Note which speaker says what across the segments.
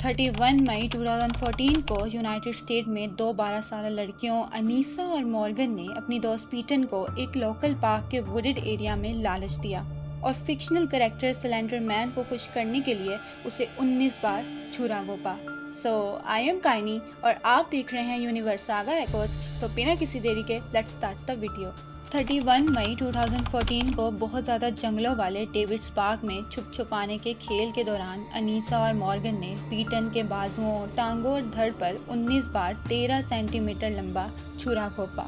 Speaker 1: 31 मई 2014 को United state में दो 12 साल लड़कियों अनीसा और मॉर्गन ने अपनी दोस्त पीटन को एक लोकल पार्क के वुडेड एरिया में लालच दिया और फिक्शनल कैरेक्टर स्लेंडर मैन को खुश करने के लिए उसे 19 बार छुरा घोंपा। आई एम काइनी और आप देख रहे हैं यूनिवर्स सागा एकोस। बिना किसी देरी के लेट्स स्टार्ट द वीडियो। 31 मई 2014 को बहुत ज़्यादा जंगलों वाले डेविड्स पार्क में छुप छुपाने के खेल के दौरान अनीसा और मॉर्गन ने पीटन के बाजुओं, टांगों और धड़ पर 19 बार 13 सेंटीमीटर लंबा छुरा घोंपा।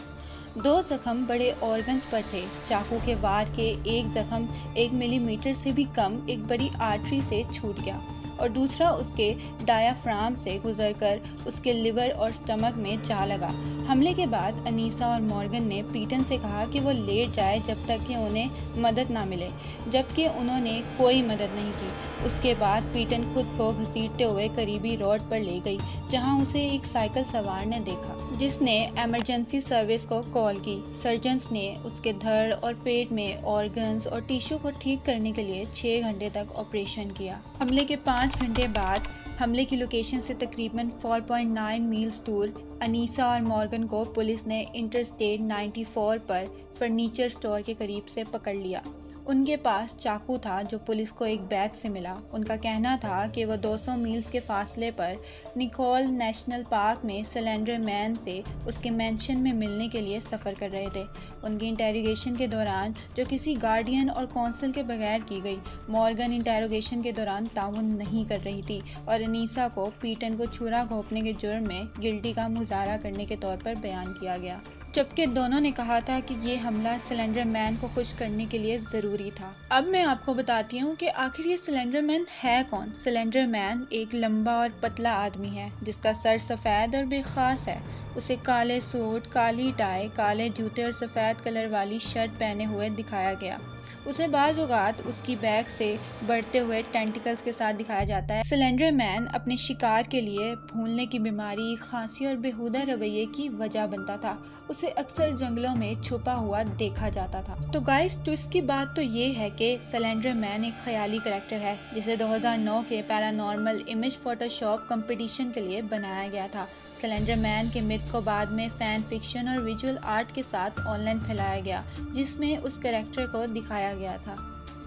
Speaker 1: 2 जख्म बड़े ऑर्गन्स पर थे। चाकू के वार के एक जख्म 1 मिलीमीटर से भी कम एक बड़ी आर्टरी से छूट गया और दूसरा उसके डायाफ्राम से गुजरकर उसके लिवर और स्टमक में जा लगा। हमले के बाद अनीसा और मॉर्गन ने पीटन से कहा कि वो लेट जाए जब तक कि उन्हें मदद ना मिले, जबकि उन्होंने कोई मदद नहीं की। उसके बाद पीटन खुद को घसीटते हुए करीबी रोड पर ले गई, जहां उसे एक साइकिल सवार ने देखा, जिसने इमरजेंसी सर्विस को कॉल की। सर्जन्स ने उसके धड़ और पेट में ऑर्गन्स और टिश्यू को ठीक करने के लिए 6 घंटे तक ऑपरेशन किया। हमले के 5 घंटे बाद हमले की लोकेशन से तकरीबन 4.9 मील्स दूर अनीसा और मॉर्गन को पुलिस ने इंटरस्टेट 94 पर फर्नीचर स्टोर के करीब से पकड़ लिया। उनके पास चाकू था जो पुलिस को एक बैग से मिला। उनका कहना था कि वो 200 मील्स के फासले पर निकोल नेशनल पार्क में स्लेंडर मैन से उसके मैंशन में मिलने के लिए सफ़र कर रहे थे। उनकी इंटेरोगेशन के दौरान, जो किसी गार्डियन और कौंसल के बगैर की गई, मॉर्गन इंटेरोगेशन के दौरान ताउन नहीं कर रही थी और अनीसा को पीटन को छुरा घोंपने के जुर्म में गिल्टी का मुजाहरा करने के तौर पर बयान किया गया, जबकि दोनों ने कहा था कि ये हमला स्लेंडर मैन को खुश करने के लिए ज़रूरी था। अब मैं आपको बताती हूँ कि आखिर ये स्लेंडर मैन है कौन। स्लेंडर मैन एक लंबा और पतला आदमी है जिसका सर सफ़ेद और बेखास है। उसे काले सूट, काली टाई, काले जूते और सफ़ेद कलर वाली शर्ट पहने हुए दिखाया गया। उसे बाज़ औक़ात उसकी बैक से बढ़ते हुए टेंटिकल्स के साथ दिखाया जाता है। स्लेंडर मैन अपने शिकार के लिए भूलने की बीमारी, खांसी और बेहुदा रवैये की वजह बनता था। उसे अक्सर जंगलों में छुपा हुआ देखा जाता था। तो गाइस, ट्विस्ट की बात तो ये है कि स्लेंडर मैन एक ख्याली करैक्टर है जिसे 2009 के पैरानॉर्मल इमेज फोटोशॉप कंपटीशन के लिए बनाया गया था। स्लेंडर मैन के मिथ को बाद में फ़ैन फिक्शन और विजुअल आर्ट के साथ ऑनलाइन फैलाया गया, जिसमें उस कैरेक्टर को दिखाया गया था।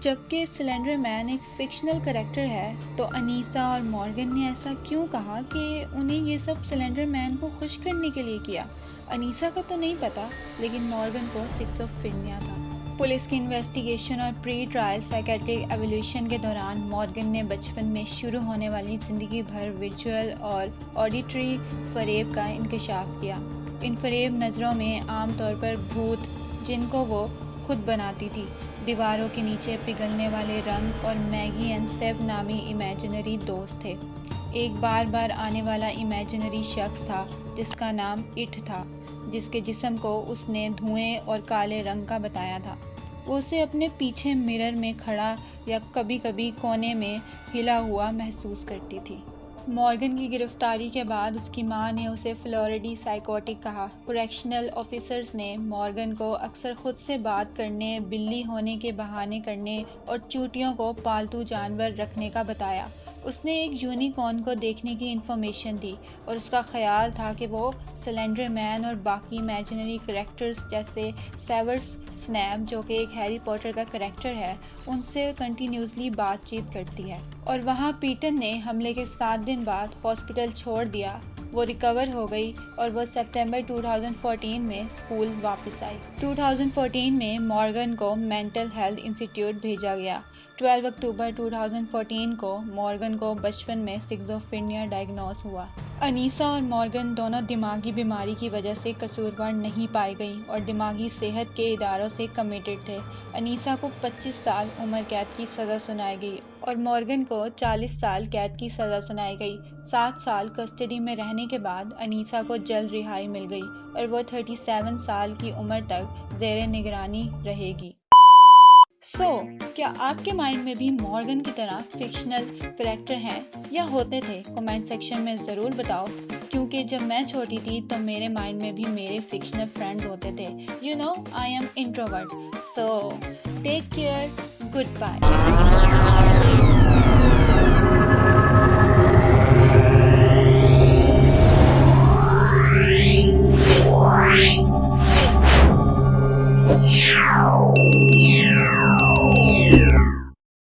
Speaker 1: जबकि स्लेंडर मैन एक फिक्शनल कैरेक्टर है, तो अनीसा और मॉर्गन ने ऐसा क्यों कहा कि उन्हें ये सब स्लेंडर मैन को खुश करने के लिए किया? अनीसा का तो नहीं पता, लेकिन मॉर्गन को सिक्सोफ्रेनिया था। पुलिस की इन्वेस्टिगेशन और प्री ट्रायल साइकेट्रिक एवोल्यूशन के दौरान मॉर्गन ने बचपन में शुरू होने वाली ज़िंदगी भर विजुअल और ऑडिटरी फरेब का इंकशाफ किया। इन फरेब नज़रों में आमतौर पर भूत, जिनको वो खुद बनाती थी, दीवारों के नीचे पिघलने वाले रंग और मैगी एंड सेव नामी इमेजिनरी दोस्त थे। एक बार बार आने वाला इमेजिनरी शख्स था जिसका नाम इट था, जिसके जिस्म को उसने धुएं और काले रंग का बताया था। वो उसे अपने पीछे मिरर में खड़ा या कभी कभी कोने में हिला हुआ महसूस करती थी। मॉर्गन की गिरफ्तारी के बाद उसकी मां ने उसे फ्लोरिडी साइकोटिक कहा। करेक्शनल ऑफिसर्स ने मॉर्गन को अक्सर खुद से बात करने, बिल्ली होने के बहाने करने और चूतियों को पालतू जानवर रखने का बताया। उसने एक यूनिकॉर्न को देखने की इन्फॉर्मेशन दी और उसका ख्याल था कि वो स्लेंडर मैन और बाकी इमेजिनरी कैरेक्टर्स जैसे सेवर्स स्नैप, जो कि एक हैरी पॉटर का कैरेक्टर है, उनसे कंटिन्यूसली बातचीत करती है। और वहाँ पीटन ने हमले के 7 दिन बाद हॉस्पिटल छोड़ दिया। वो रिकवर हो गई और वो सितंबर 2014 में स्कूल वापस आई। 2014 में मॉर्गन को मेंटल हेल्थ इंस्टीट्यूट भेजा गया। 12 अक्टूबर 2014 को मॉर्गन को बचपन में सिक्सोफ्रेनिया डायग्नोस हुआ। अनीसा और मॉर्गन दोनों दिमागी बीमारी की वजह से कसूरवार नहीं पाई गई और दिमागी सेहत के इदारों से कमिटेड थे। अनीसा को 25 साल उम्र कैद की सज़ा सुनाई गई और मॉर्गन को 40 साल कैद की सज़ा सुनाई गई। 7 साल कस्टडी में रहने के बाद अनीसा को जल्द रिहाई मिल गई और वो 37 साल की उम्र तक ज़ेरे निगरानी रहेगी। क्या आपके माइंड में भी मॉर्गन की तरह फिक्शनल कैरेक्टर हैं या होते थे? कमेंट सेक्शन में ज़रूर बताओ, क्योंकि जब मैं छोटी थी तो मेरे माइंड में भी मेरे फिक्शनल फ्रेंड्स होते थे। You know, I am introvert. So take care, good bye.